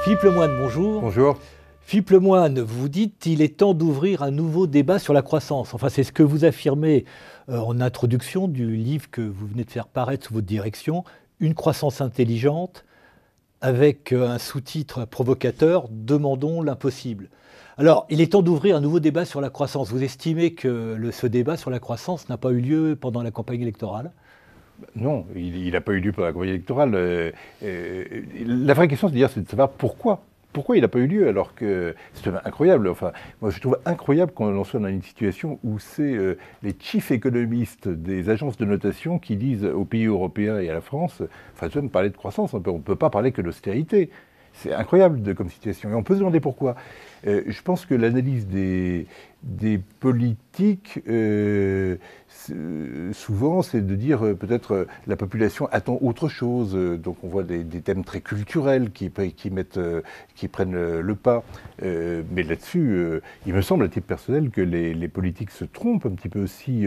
Philippe Lemoine, bonjour. Bonjour. Philippe Lemoine, vous dites qu'il est temps d'ouvrir un nouveau débat sur la croissance. Enfin, c'est ce que vous affirmez en introduction du livre que vous venez de faire paraître sous votre direction, Une croissance intelligente, avec un sous-titre provocateur, Demandons l'impossible. Alors, il est temps d'ouvrir un nouveau débat sur la croissance. Vous estimez que ce débat sur la croissance n'a pas eu lieu pendant la campagne électorale ? Non, il n'a pas eu lieu pendant la campagne électorale. La vraie question, c'est de savoir pourquoi. Pourquoi il n'a pas eu lieu alors que c'est incroyable. Enfin, moi, je trouve incroyable qu'on en soit dans une situation où c'est les chief économistes des agences de notation qui disent aux pays européens et à la France, enfin, tu vas me parler de croissance, on ne peut pas parler que d'austérité. C'est incroyable comme situation. Et on peut se demander pourquoi. Je pense que l'analyse des politiques, souvent, c'est de dire peut-être la population attend autre chose. Donc on voit des thèmes très culturels qui prennent le pas. Mais là-dessus, il me semble à titre personnel que les politiques se trompent un petit peu aussi.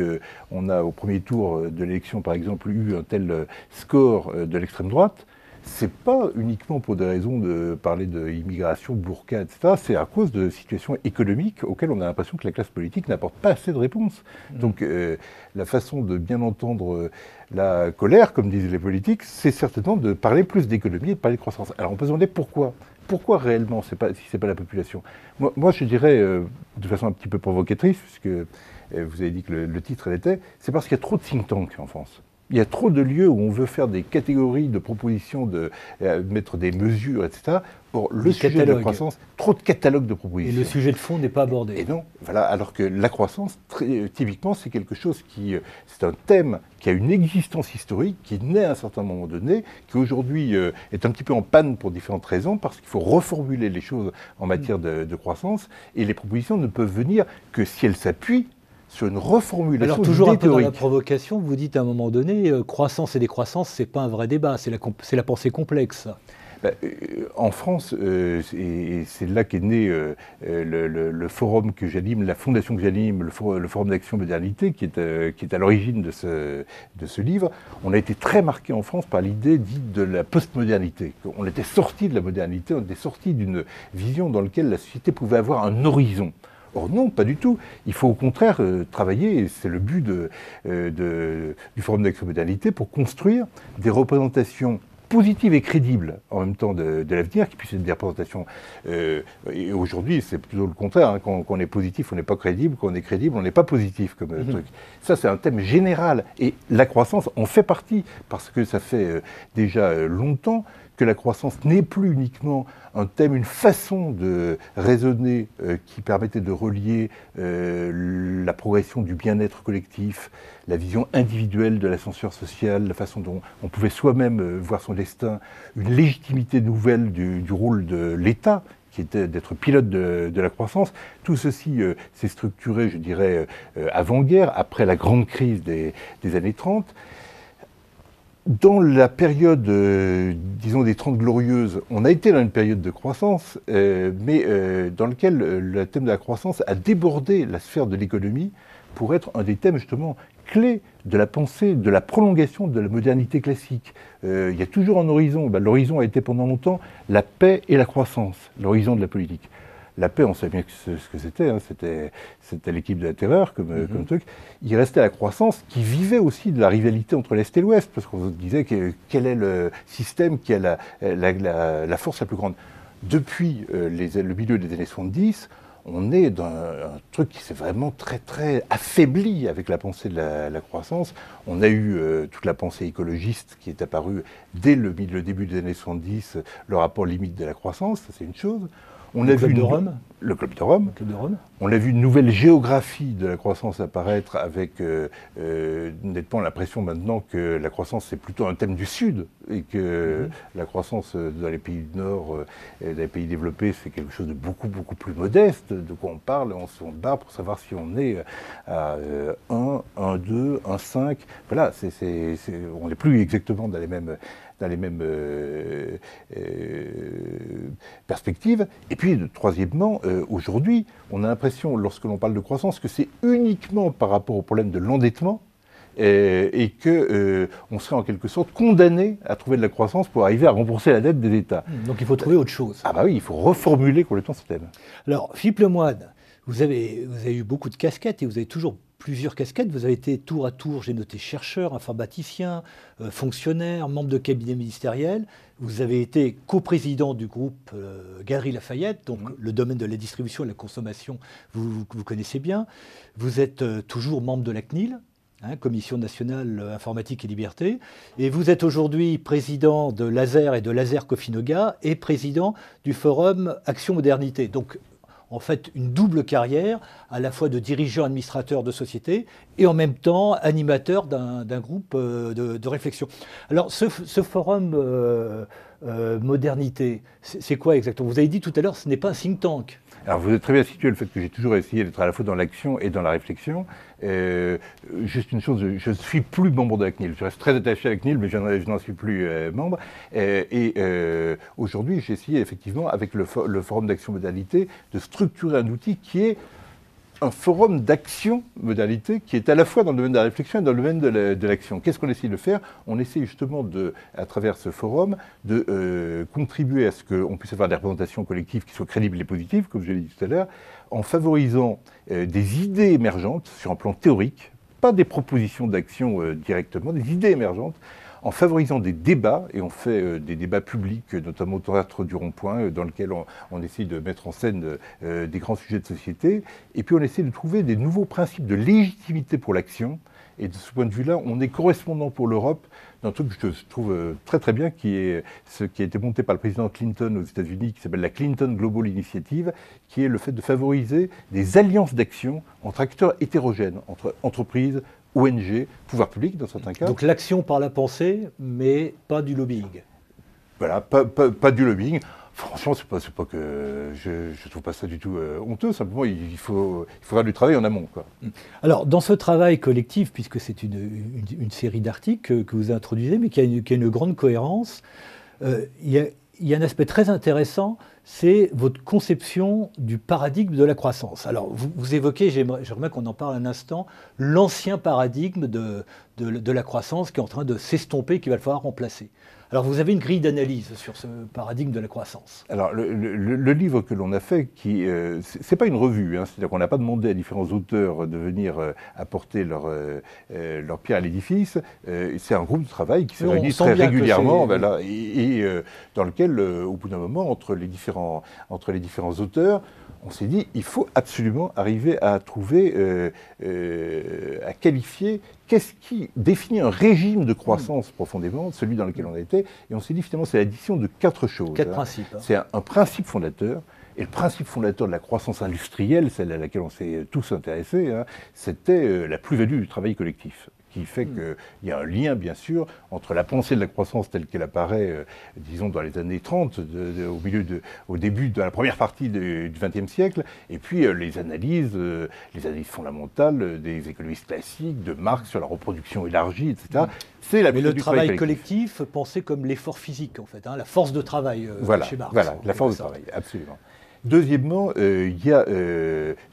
On a au premier tour de l'élection, par exemple, eu un tel score de l'extrême droite. C'est pas uniquement pour des raisons de parler d'immigration, burqa, etc. C'est à cause de situations économiques auxquelles on a l'impression que la classe politique n'apporte pas assez de réponses. Donc la façon de bien entendre la colère, comme disent les politiques, c'est certainement de parler plus d'économie et de parler de croissance. Alors on peut se demander pourquoi. Pourquoi réellement, si c'est pas la population ? Moi, je dirais, de façon un petit peu provocatrice, puisque vous avez dit que le titre l'était, c'est parce qu'il y a trop de think tanks en France. Il y a trop de lieux où on veut faire des catégories de propositions, mettre des mesures, etc. Or, le sujet de la croissance, trop de catalogues de propositions. Et le sujet de fond n'est pas abordé. Et non, voilà. Alors que la croissance, typiquement, c'est quelque chose c'est un thème qui a une existence historique, qui naît à un certain moment donné, qui aujourd'hui est un petit peu en panne pour différentes raisons, parce qu'il faut reformuler les choses en matière de croissance, et les propositions ne peuvent venir que si elles s'appuient sur une reformulation. Alors toujours un peu dans la provocation, vous dites à un moment donné, croissance et décroissance, c'est pas un vrai débat, c'est la pensée complexe. En France, et c'est là qu'est né le forum que j'anime, la fondation que j'anime, le forum d'action modernité, qui est à l'origine de ce livre. On a été très marqué en France par l'idée dite de la postmodernité. On était sorti de la modernité, on était sorti d'une vision dans laquelle la société pouvait avoir un horizon. Or non, pas du tout. Il faut au contraire travailler, et c'est le but du Forum d'Action Modernité, pour construire des représentations positives et crédibles en même temps de l'avenir, qui puissent être des représentations. Et aujourd'hui, c'est plutôt le contraire. Hein. Quand on est positif, on n'est pas crédible. Quand on est crédible, on n'est pas positif comme truc. Ça, c'est un thème général. Et la croissance en fait partie, parce que ça fait déjà longtemps que la croissance n'est plus uniquement un thème, une façon de raisonner qui permettait de relier la progression du bien-être collectif, la vision individuelle de l'ascenseur social, la façon dont on pouvait soi-même voir son destin, une légitimité nouvelle du rôle de l'État, qui était d'être pilote de la croissance. Tout ceci s'est structuré, je dirais, avant-guerre, après la grande crise des années 30. Dans la période, disons, des 30 glorieuses, on a été dans une période de croissance, mais dans laquelle le thème de la croissance a débordé la sphère de l'économie pour être un des thèmes, justement, clés de la pensée, de la prolongation de la modernité classique. Il y a toujours un horizon. L'horizon a été pendant longtemps la paix et la croissance, l'horizon de la politique. La paix, on sait bien ce que c'était, hein, c'était l'équipe de la terreur comme truc. Il restait la croissance qui vivait aussi de la rivalité entre l'Est et l'Ouest, parce qu'on se disait quel est le système qui a la force la plus grande. Depuis le milieu des années 70, on est dans un truc qui s'est vraiment très très affaibli avec la pensée de la croissance. On a eu toute la pensée écologiste qui est apparue dès le début des années 70, le rapport limite de la croissance, ça c'est une chose. On a vu le Club de Rome. On a vu une nouvelle géographie de la croissance apparaître avec nettement l'impression maintenant que la croissance c'est plutôt un thème du Sud et que la croissance dans les pays du Nord et dans les pays développés c'est quelque chose de beaucoup beaucoup plus modeste. De quoi on parle, on se bat pour savoir si on est à 1, 1,2, 1,5. Voilà, on n'est plus exactement dans les mêmes perspectives. Et puis, troisièmement, aujourd'hui, on a l'impression, lorsque l'on parle de croissance, que c'est uniquement par rapport au problème de l'endettement et qu'on serait en quelque sorte condamné à trouver de la croissance pour arriver à rembourser la dette des États. Donc il faut trouver autre chose. Ah bah oui, il faut reformuler complètement ce thème. Alors, Philippe Lemoine, vous avez eu beaucoup de casquettes et vous avez toujours plusieurs casquettes. Vous avez été tour à tour, j'ai noté, chercheur, informaticien, fonctionnaire, membre de cabinet ministériel. Vous avez été coprésident du groupe Galeries Lafayette, donc le domaine de la distribution et de la consommation, vous connaissez bien. Vous êtes toujours membre de la CNIL, Commission nationale informatique et liberté, et vous êtes aujourd'hui président de Laser et de Laser Cofinoga et président du forum Action Modernité. Donc, en fait, une double carrière, à la fois de dirigeant administrateur de société et en même temps animateur d'un groupe de réflexion. Alors, ce forum Modernité, c'est quoi exactement? Vous avez dit tout à l'heure, ce n'est pas un think tank. Alors vous êtes très bien situé le fait que j'ai toujours essayé d'être à la fois dans l'action et dans la réflexion. Juste une chose, je ne suis plus membre de la CNIL. Je reste très attaché à la CNIL, mais je n'en suis plus membre. Aujourd'hui, j'ai essayé effectivement, avec le Forum d'Action Modernité, de structurer un outil qui est un forum d'action modalité qui est à la fois dans le domaine de la réflexion et dans le domaine de l'action. Qu'est-ce qu'on essaye de faire? On essaie justement, à travers ce forum, de contribuer à ce qu'on puisse avoir des représentations collectives qui soient crédibles et positives, comme je l'ai dit tout à l'heure, en favorisant des idées émergentes sur un plan théorique, pas des propositions d'action directement, des idées émergentes, en favorisant des débats, et on fait des débats publics, notamment au théâtre du Rond-Point, dans lequel on essaie de mettre en scène des grands sujets de société, et puis on essaie de trouver des nouveaux principes de légitimité pour l'action, et de ce point de vue-là, on est correspondant pour l'Europe d'un truc que je trouve très très bien, qui est ce qui a été monté par le président Clinton aux États-Unis, qui s'appelle la Clinton Global Initiative, qui est le fait de favoriser des alliances d'action entre acteurs hétérogènes, entre entreprises, ONG, pouvoir public dans certains cas. Donc l'action par la pensée, mais pas du lobbying. Voilà, pas du lobbying. Franchement, c'est pas que je trouve pas ça du tout honteux. Simplement, il faut faire du travail en amont, quoi. Alors, dans ce travail collectif, puisque c'est une série d'articles que vous introduisez, mais qui a une grande cohérence, il y a un aspect très intéressant, c'est votre conception du paradigme de la croissance. Alors, vous évoquez, j'aimerais qu'on en parle un instant, l'ancien paradigme de la croissance qui est en train de s'estomper, qu'il va falloir remplacer. Alors, vous avez une grille d'analyse sur ce paradigme de la croissance. Alors, le livre que l'on a fait, c'est pas une revue, hein, c'est-à-dire qu'on n'a pas demandé à différents auteurs de venir apporter leur pierre à l'édifice. C'est un groupe de travail qui se réunit très régulièrement, voilà, et dans lequel, au bout d'un moment, entre les différents auteurs, on s'est dit, il faut absolument arriver à trouver, à qualifier qu'est-ce qui définit un régime de croissance profondément, celui dans lequel on a été. Et on s'est dit, finalement, c'est l'addition de 4 choses. 4 principes. Hein. C'est un principe fondateur. Et le principe fondateur de la croissance industrielle, celle à laquelle on s'est tous intéressés, hein, c'était la plus-value du travail collectif, qui fait qu'il y a un lien, bien sûr, entre la pensée de la croissance telle qu'elle apparaît, disons, dans les années 30, au début de la première partie du XXe siècle, et puis les analyses fondamentales des économistes classiques, de Marx sur la reproduction élargie, etc. C'est la Mais le travail collectif, pensé comme l'effort physique, en fait, hein, la force de travail chez Marx. Voilà, la force de travail, absolument. Deuxièmement, il y a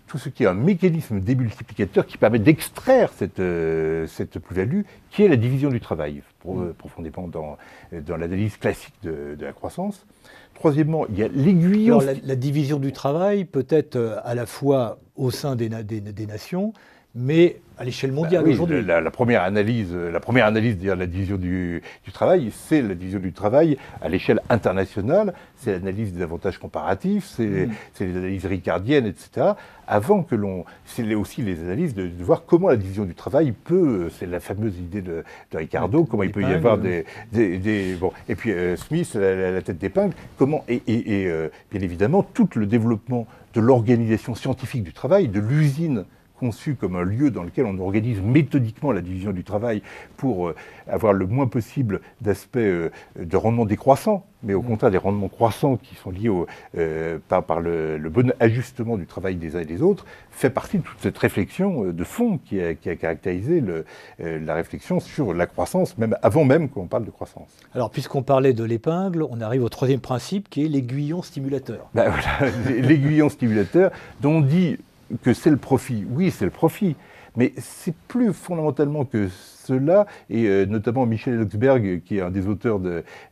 tout ce qui est un mécanisme démultiplicateur qui permet d'extraire cette plus-value, qui est la division du travail, profondément dans l'analyse classique de la croissance. Troisièmement, il y a l'aiguillon. Alors la division du travail peut être à la fois au sein des nations, mais à l'échelle mondiale aujourd'hui. La première analyse de la division du travail, c'est la division du travail à l'échelle internationale, c'est l'analyse des avantages comparatifs, c'est les analyses ricardiennes, etc. Avant que c'est aussi les analyses de voir comment la division du travail c'est la fameuse idée de Ricardo, comment il peut y avoir bon, et puis Smith, la tête d'épingle, comment, et bien évidemment, tout le développement de l'organisation scientifique du travail, de l'usine conçu comme un lieu dans lequel on organise méthodiquement la division du travail pour avoir le moins possible d'aspects de rendement décroissant, mais au contraire des rendements croissants qui sont liés par le bon ajustement du travail des uns et des autres, fait partie de toute cette réflexion de fond qui a caractérisé la réflexion sur la croissance, même avant même qu'on parle de croissance. Alors, puisqu'on parlait de l'épingle, on arrive au troisième principe qui est l'aiguillon stimulateur. Voilà, l'aiguillon stimulateur dont on dit que c'est le profit. Oui, c'est le profit. Mais c'est plus fondamentalement que cela, et notamment Michel Luxberg, qui est un des auteurs,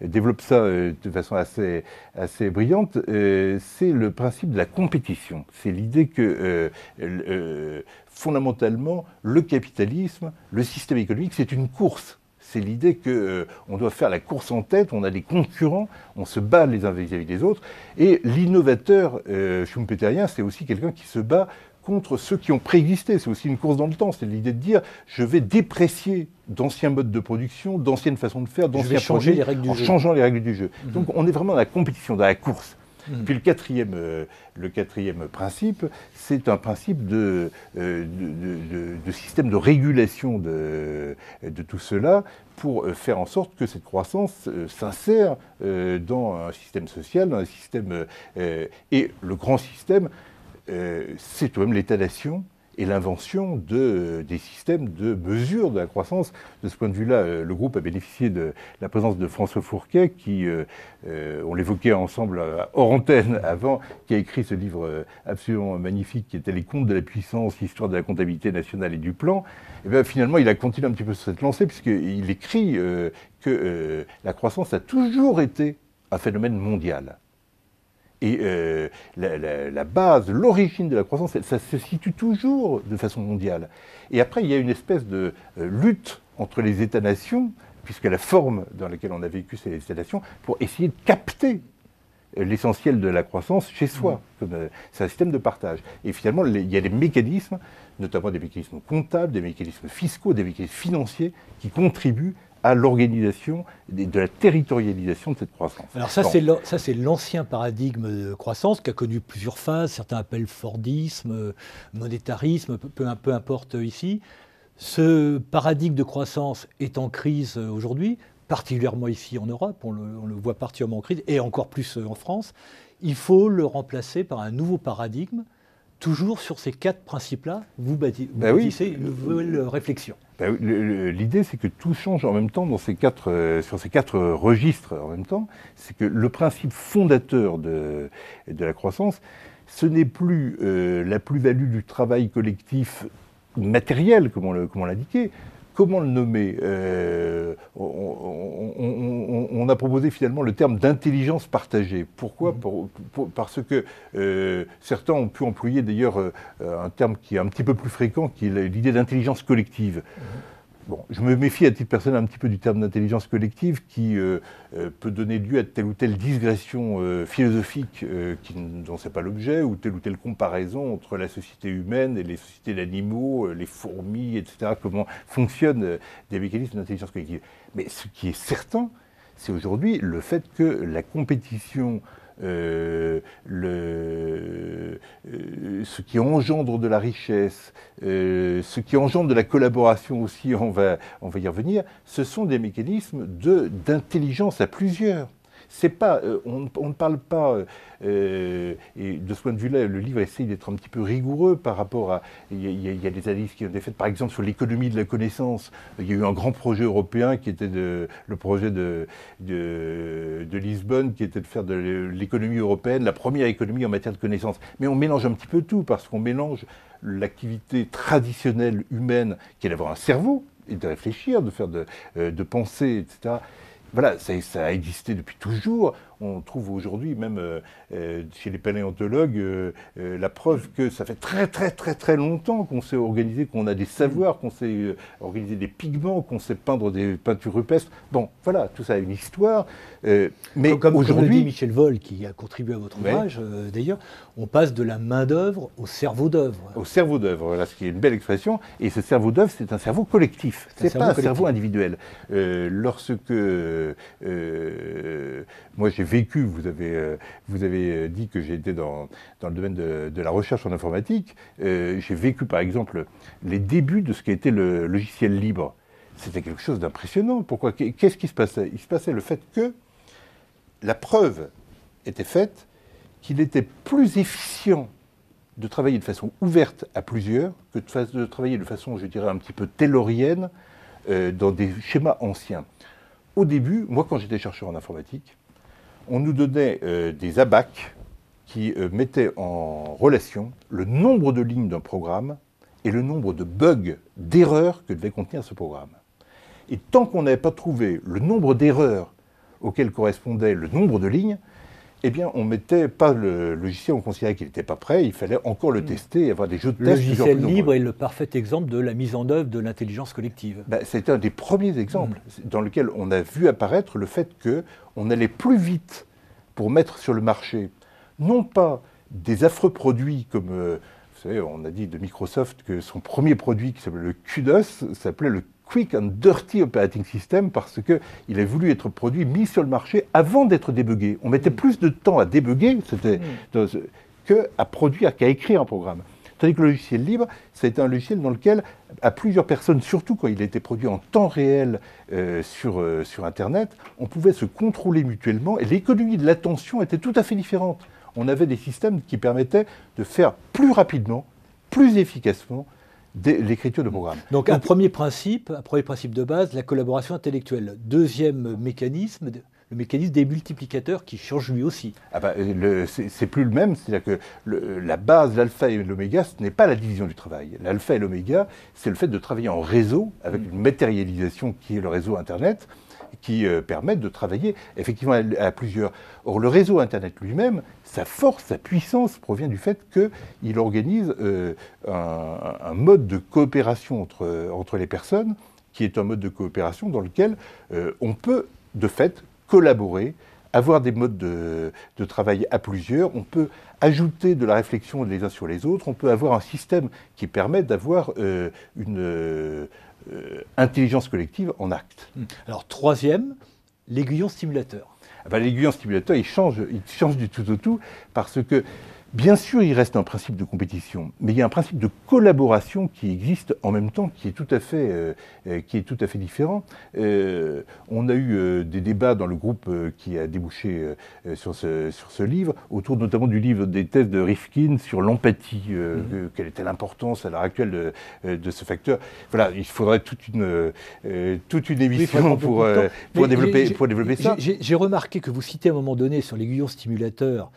développe ça de façon assez brillante, c'est le principe de la compétition. C'est l'idée que fondamentalement, le capitalisme, le système économique, c'est une course. C'est l'idée qu'on doit faire la course en tête, on a des concurrents, on se bat les uns vis-à-vis des autres. Et l'innovateur schumpeterien, c'est aussi quelqu'un qui se bat contre ceux qui ont préexisté. C'est aussi une course dans le temps. C'est l'idée de dire, je vais déprécier d'anciens modes de production, d'anciennes façons de faire, d'anciens produits, en changeant les règles du jeu. Donc on est vraiment dans la compétition, dans la course. Puis le quatrième principe, c'est un principe de système de régulation de tout cela pour faire en sorte que cette croissance s'insère dans un système social, dans un système... et le grand système, c'est tout de même l'état-nation et l'invention des systèmes de mesure de la croissance. De ce point de vue-là, le groupe a bénéficié de la présence de François Fourquet, qui, on l'évoquait ensemble hors antenne avant, qui a écrit ce livre absolument magnifique, qui était Les Comptes de la puissance, histoire de la comptabilité nationale et du plan. Et bien, finalement, il a continué un petit peu sur cette lancée, puisqu'il écrit que la croissance a toujours été un phénomène mondial. Et la base, l'origine de la croissance, ça se situe toujours de façon mondiale. Et après, il y a une espèce de lutte entre les États-nations, puisque la forme dans laquelle on a vécu ces États-nations, pour essayer de capter l'essentiel de la croissance chez soi. C'est un système de partage. Et finalement, il y a des mécanismes, notamment des mécanismes comptables, des mécanismes fiscaux, des mécanismes financiers, qui contribuent à l'organisation de la territorialisation de cette croissance. Alors ça, c'est l'ancien paradigme de croissance qui a connu plusieurs phases. Certains appellent Fordisme, monétarisme, peu importe ici. Ce paradigme de croissance est en crise aujourd'hui, particulièrement ici en Europe, on le voit particulièrement en crise, et encore plus en France. Il faut le remplacer par un nouveau paradigme, toujours sur ces 4 principes-là. Vous bâtissez une nouvelle réflexion. L'idée, c'est que tout change en même temps sur ces 4 registres en même temps. C'est que le principe fondateur de la croissance, ce n'est plus la plus-value du travail collectif matériel, comme on l'indiquait. Comment le nommer on a proposé finalement le terme d'intelligence partagée. Pourquoi ? Parce que certains ont pu employer d'ailleurs un terme qui est un petit peu plus fréquent, qui est l'idée d'intelligence collective. Bon, je me méfie à titre personnel un petit peu du terme d'intelligence collective qui peut donner lieu à telle ou telle digression philosophique dont ce n'est pas l'objet, ou telle comparaison entre la société humaine et les sociétés d'animaux, les fourmis, etc., comment fonctionnent des mécanismes d'intelligence collective. Mais ce qui est certain, c'est aujourd'hui le fait que la compétition, ce qui engendre de la richesse, ce qui engendre de la collaboration aussi, on va y revenir, ce sont des mécanismes d'intelligence à plusieurs. C'est pas, on ne parle pas, et de ce point de vue-là, le livre essaye d'être un petit peu rigoureux par rapport à... Il y a des analyses qui ont été faites, par exemple, sur l'économie de la connaissance. Il y a eu un grand projet européen qui était le projet de Lisbonne, qui était de faire de l'économie européenne la première économie en matière de connaissance. Mais on mélange un petit peu tout, parce qu'on mélange l'activité traditionnelle humaine, qui est d'avoir un cerveau, et de réfléchir, de penser, etc., voilà, ça a existé depuis toujours. On trouve aujourd'hui, même chez les paléontologues, la preuve que ça fait très longtemps qu'on s'est organisé, qu'on a des savoirs, qu'on sait organiser des pigments, qu'on sait peindre des peintures rupestres. Bon, voilà, tout ça a une histoire. Mais comme le dit Michel Vol, qui a contribué à votre ouvrage, d'ailleurs, on passe de la main-d'œuvre au cerveau d'œuvre. Au cerveau d'œuvre, voilà, ce qui est une belle expression. Et ce cerveau d'œuvre, c'est un cerveau collectif. C'est pas un cerveau individuel. Lorsque moi j'ai vécu, vous avez dit que j'ai été dans le domaine de la recherche en informatique, j'ai vécu par exemple les débuts de ce qui était le logiciel libre. C'était quelque chose d'impressionnant. Pourquoi ? Qu'est-ce qui se passait ? Il se passait le fait que la preuve était faite qu'il était plus efficient de travailler de façon ouverte à plusieurs que de travailler de façon, je dirais, un petit peu taylorienne dans des schémas anciens. Au début, moi quand j'étais chercheur en informatique, on nous donnait des ABAC qui mettaient en relation le nombre de lignes d'un programme et le nombre de bugs, d'erreurs que devait contenir ce programme. Et tant qu'on n'avait pas trouvé le nombre d'erreurs auxquelles correspondait le nombre de lignes, eh bien, on ne mettait pas le logiciel, on considérait qu'il n'était pas prêt, il fallait encore le tester et avoir des jeux de test. Le logiciel libre est le parfait exemple de la mise en œuvre de l'intelligence collective. C'était un des premiers exemples dans lequel on a vu apparaître le fait qu'on allait plus vite pour mettre sur le marché, non pas des affreux produits comme, vous savez, on a dit de Microsoft que son premier produit qui s'appelait le QDOS s'appelait le Quick and Dirty Operating System parce qu'il a voulu être produit, mis sur le marché avant d'être débugué. On mettait plus de temps à débugger qu'à produire, qu'à écrire un programme. Tandis que le logiciel libre, ça a été un logiciel dans lequel, à plusieurs personnes, surtout quand il a été produit en temps réel sur Internet, on pouvait se contrôler mutuellement et l'économie de l'attention était tout à fait différente. On avait des systèmes qui permettaient de faire plus rapidement, plus efficacement, l'écriture de programmes. Donc un premier principe de base, la collaboration intellectuelle. Deuxième mécanisme, le mécanisme des multiplicateurs qui change lui aussi. C'est plus le même, c'est-à-dire que la base, l'alpha et l'oméga, ce n'est pas la division du travail. L'alpha et l'oméga, c'est le fait de travailler en réseau avec une matérialisation qui est le réseau Internet, qui permettent de travailler effectivement à plusieurs. Or, le réseau Internet lui-même, sa force, sa puissance provient du fait qu'il organise un mode de coopération entre les personnes, qui est un mode de coopération dans lequel on peut, de fait, collaborer, avoir des modes de travail à plusieurs, on peut ajouter de la réflexion les uns sur les autres, on peut avoir un système qui permet d'avoir une intelligence collective en acte. Alors, troisième, l'aiguillon stimulateur. L'aiguillon stimulateur, il change du tout au tout, parce que, bien sûr, il reste un principe de compétition, mais il y a un principe de collaboration qui existe en même temps, qui est tout à fait différent. On a eu des débats dans le groupe qui a débouché sur ce livre, autour notamment du livre des thèses de Rifkin sur l'empathie, quelle était l'importance à l'heure actuelle de ce facteur. Voilà, il faudrait toute une émission pour développer ça. J'ai remarqué que vous citez à un moment donné sur l'aiguillon stimulateur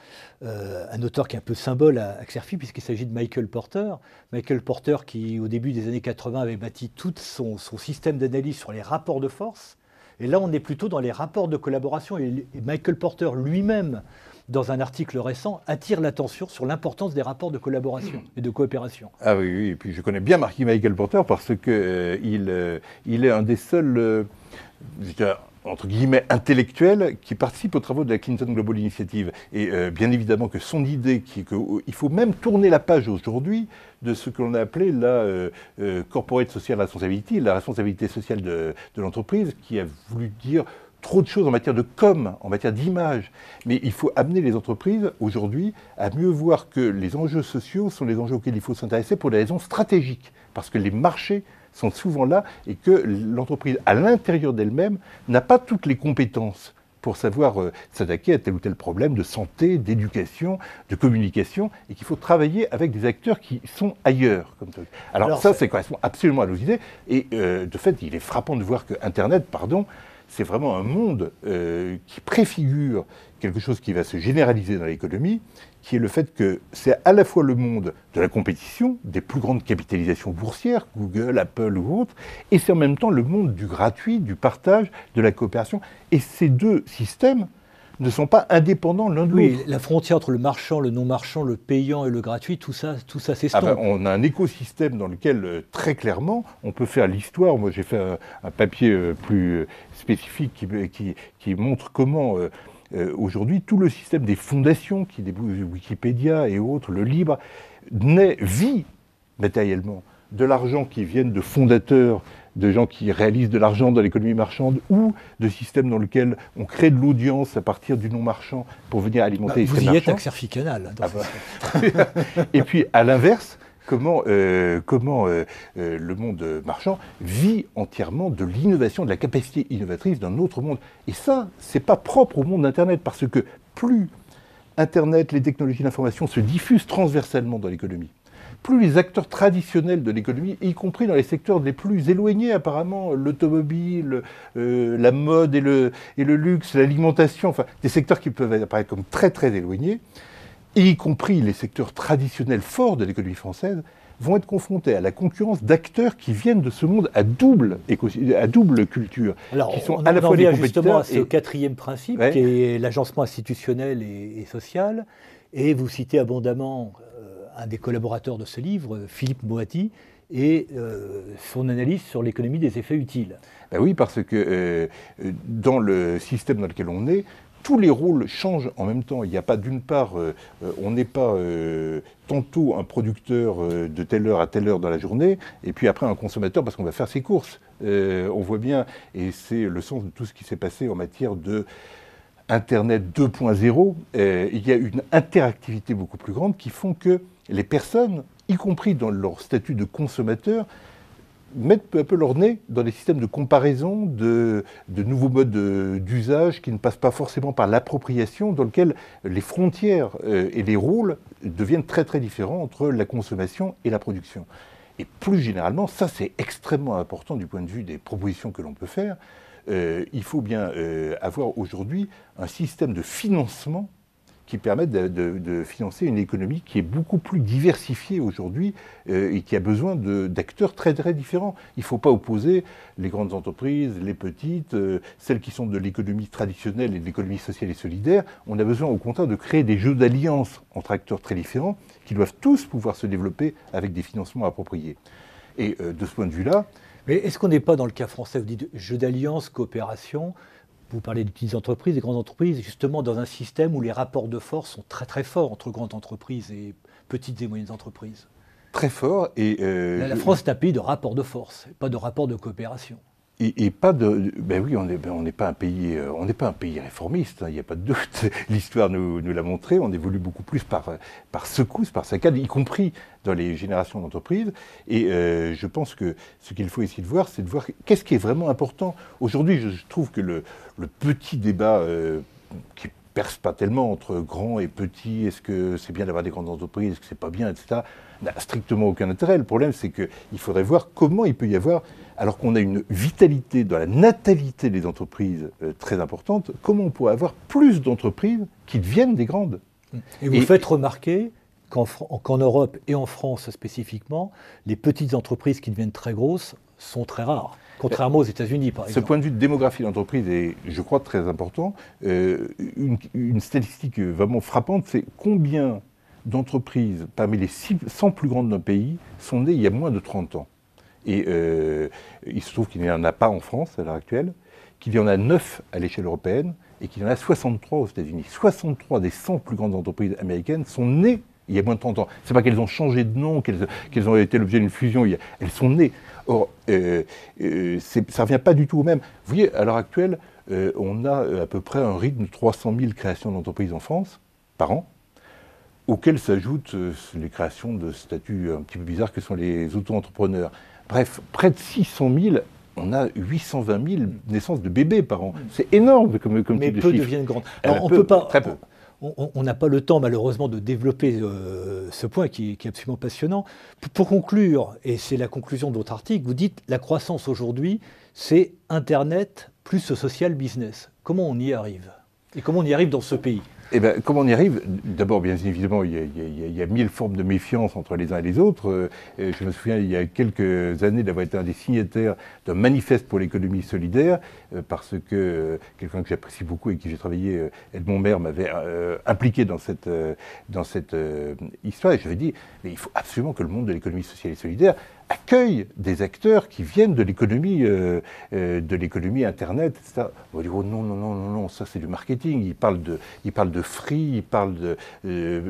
un auteur qui est un peu symbole à Xerfi, puisqu'il s'agit de Michael Porter. Michael Porter qui, au début des années 80, avait bâti tout son système d'analyse sur les rapports de force. Et là, on est plutôt dans les rapports de collaboration. Et Michael Porter lui-même, dans un article récent, attire l'attention sur l'importance des rapports de collaboration et de coopération. Ah oui, et puis je connais bien Michael Porter parce qu'il est un des seuls... entre guillemets, intellectuel, qui participe aux travaux de la Clinton Global Initiative. Et bien évidemment que son idée, qu'il faut même tourner la page aujourd'hui de ce que l'on a appelé la corporate social responsibility, la responsabilité sociale de l'entreprise, qui a voulu dire trop de choses en matière de com, en matière d'image. Mais il faut amener les entreprises, aujourd'hui, à mieux voir que les enjeux sociaux sont les enjeux auxquels il faut s'intéresser pour des raisons stratégiques. Parce que les marchés sont souvent là et que l'entreprise, à l'intérieur d'elle-même, n'a pas toutes les compétences pour savoir s'attaquer à tel ou tel problème de santé, d'éducation, de communication, et qu'il faut travailler avec des acteurs qui sont ailleurs. Alors ça correspond absolument à nos idées, et de fait, il est frappant de voir que Internet, c'est vraiment un monde qui préfigure quelque chose qui va se généraliser dans l'économie, qui est le fait que c'est à la fois le monde de la compétition, des plus grandes capitalisations boursières, Google, Apple ou autres, et c'est en même temps le monde du gratuit, du partage, de la coopération. Et ces deux systèmes ne sont pas indépendants l'un de l'autre. Oui, la frontière entre le marchand, le non-marchand, le payant et le gratuit, tout ça s'estompe. On a un écosystème dans lequel, très clairement, on peut faire l'histoire. Moi, j'ai fait un papier plus spécifique qui montre comment... aujourd'hui, tout le système des fondations, qui débouchent Wikipédia et autres, le libre, vit matériellement de l'argent qui viennent de fondateurs, de gens qui réalisent de l'argent dans l'économie marchande, ou de systèmes dans lesquels on crée de l'audience à partir du non-marchand pour venir alimenter les systèmes marchands. Vous y êtes à Xerfi Canal. Et puis, à l'inverse, comment le monde marchand vit entièrement de l'innovation, de la capacité innovatrice d'un autre monde. Et ça, c'est pas propre au monde d'Internet, parce que plus Internet, les technologies de l'information se diffusent transversalement dans l'économie, plus les acteurs traditionnels de l'économie, y compris dans les secteurs les plus éloignés apparemment, l'automobile, la mode et le luxe, l'alimentation, enfin des secteurs qui peuvent apparaître comme très très éloignés, y compris les secteurs traditionnels forts de l'économie française, vont être confrontés à la concurrence d'acteurs qui viennent de ce monde à double culture. Alors, qui sont on à la fois des justement à ce et... quatrième principe, ouais. qui est l'agencement institutionnel et social. Et vous citez abondamment un des collaborateurs de ce livre, Philippe Moati, et son analyse sur l'économie des effets utiles. Ben oui, parce que dans le système dans lequel on est, tous les rôles changent en même temps. Il n'y a pas d'une part, on n'est pas tantôt un producteur de telle heure à telle heure dans la journée, et puis après un consommateur parce qu'on va faire ses courses. On voit bien, et c'est le sens de tout ce qui s'est passé en matière de Internet 2.0, il y a une interactivité beaucoup plus grande qui font que les personnes, y compris dans leur statut de consommateur, mettent peu à peu leur nez dans des systèmes de comparaison, de nouveaux modes d'usage qui ne passent pas forcément par l'appropriation, dans lequel les frontières et les rôles deviennent très très différents entre la consommation et la production. Et plus généralement, ça c'est extrêmement important du point de vue des propositions que l'on peut faire. Il faut bien avoir aujourd'hui un système de financement qui permettent de financer une économie qui est beaucoup plus diversifiée aujourd'hui et qui a besoin d'acteurs très très différents. Il ne faut pas opposer les grandes entreprises, les petites, celles qui sont de l'économie traditionnelle et de l'économie sociale et solidaire. On a besoin au contraire de créer des jeux d'alliance entre acteurs très différents qui doivent tous pouvoir se développer avec des financements appropriés. Et de ce point de vue-là... Mais est-ce qu'on n'est pas dans le cas français, vous dites jeu d'alliance, coopération? Vous parlez des petites entreprises, des grandes entreprises, justement dans un système où les rapports de force sont très très forts entre grandes entreprises et petites et moyennes entreprises. Très fort. Et la France est un pays de rapports de force, pas de rapports de coopération. Et pas de... Ben oui, on n'est pas un pays réformiste, hein, il n'y a pas de doute. L'histoire nous l'a montré, on évolue beaucoup plus par secousses, par saccades, y compris dans les générations d'entreprises. Et je pense que ce qu'il faut essayer de voir, c'est de voir qu'est-ce qui est vraiment important. Aujourd'hui, je trouve que le petit débat qui perce pas tellement entre grands et petits, est-ce que c'est bien d'avoir des grandes entreprises, est-ce que c'est pas bien, etc., n'a strictement aucun intérêt. Le problème, c'est qu'il faudrait voir comment il peut y avoir, alors qu'on a une vitalité dans la natalité des entreprises très importante, comment on pourrait avoir plus d'entreprises qui deviennent des grandes. Et vous faites remarquer qu'en Europe et en France spécifiquement, les petites entreprises qui deviennent très grosses sont très rares. Contrairement aux États-Unis, par exemple. Ce point de vue de démographie d'entreprise est, je crois, très important. Une statistique vraiment frappante, c'est combien d'entreprises parmi les 100 plus grandes d'un pays sont nées il y a moins de 30 ans. Et il se trouve qu'il n'y en a pas en France à l'heure actuelle, qu'il y en a 9 à l'échelle européenne et qu'il y en a 63 aux États-Unis. 63 des 100 plus grandes entreprises américaines sont nées il y a moins de 30 ans. Ce n'est pas qu'elles ont changé de nom, qu'elles ont été l'objet d'une fusion, elles sont nées. Or, ça ne revient pas du tout au même. Vous voyez, à l'heure actuelle, on a à peu près un rythme de 300 000 créations d'entreprises en France par an, auxquelles s'ajoutent les créations de statuts un petit peu bizarres que sont les auto-entrepreneurs. Bref, près de 600 000, on a 820 000 naissances de bébés par an. C'est énorme comme type de chiffre. Mais peu deviennent grandes. Alors, on peut pas... Très peu. On n'a pas le temps, malheureusement, de développer ce point qui est absolument passionnant. Pour conclure, et c'est la conclusion de votre article, vous dites la croissance aujourd'hui, c'est Internet plus ce social business. Comment on y arrive? Et comment on y arrive dans ce pays? Eh bien, comment on y arrive? D'abord, bien évidemment, il y a 1000 formes de méfiance entre les uns et les autres. Je me souviens, il y a quelques années, d'avoir été un des signataires d'un manifeste pour l'économie solidaire, parce que quelqu'un que j'apprécie beaucoup et qui j'ai travaillé, Edmond Maire, m'avait impliqué dans cette histoire. Et je lui ai dit, mais il faut absolument que le monde de l'économie sociale et solidaire accueille des acteurs qui viennent de l'économie Internet, etc. On va dire, oh non, ça c'est du marketing. Il parle de free,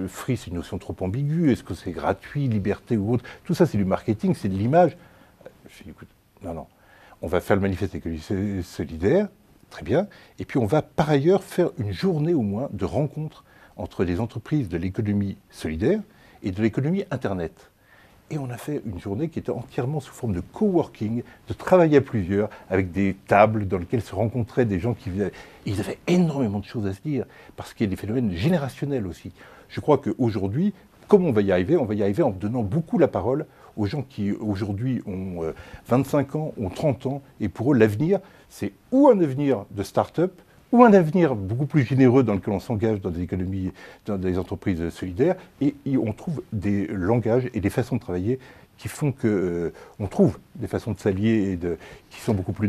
free, c'est une notion trop ambiguë. Est-ce que c'est gratuit, liberté ou autre? Tout ça, c'est du marketing, c'est de l'image. Je dis, écoute, non. On va faire le manifeste économique solidaire, très bien. Et puis on va par ailleurs faire une journée au moins de rencontres entre les entreprises de l'économie solidaire et de l'économie Internet. Et on a fait une journée qui était entièrement sous forme de coworking, de travail à plusieurs, avec des tables dans lesquelles se rencontraient des gens qui venaient. Ils avaient énormément de choses à se dire, parce qu'il y a des phénomènes générationnels aussi. Je crois qu'aujourd'hui, comment on va y arriver? On va y arriver en donnant beaucoup la parole aux gens qui, aujourd'hui, ont 25 ans, ont 30 ans, et pour eux, l'avenir, c'est ou un avenir de start-up, ou un avenir beaucoup plus généreux dans lequel on s'engage dans des économies, dans des entreprises solidaires, et on trouve des langages et des façons de travailler qui font qu'on trouve des façons de s'allier qui sont beaucoup plus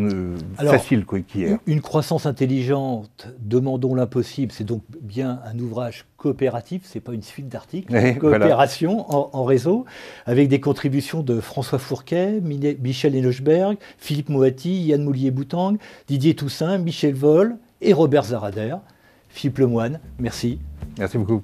faciles qu'hier. Une croissance intelligente, demandons l'impossible, c'est donc bien un ouvrage coopératif, c'est pas une suite d'articles, coopération voilà. en réseau, avec des contributions de François Fourquet, Michel Henochberg, Philippe Moati, Yann Moulier-Boutang, Didier Toussaint, Michel Vol et Robert Zarader. Philippe Lemoine, merci. Merci beaucoup.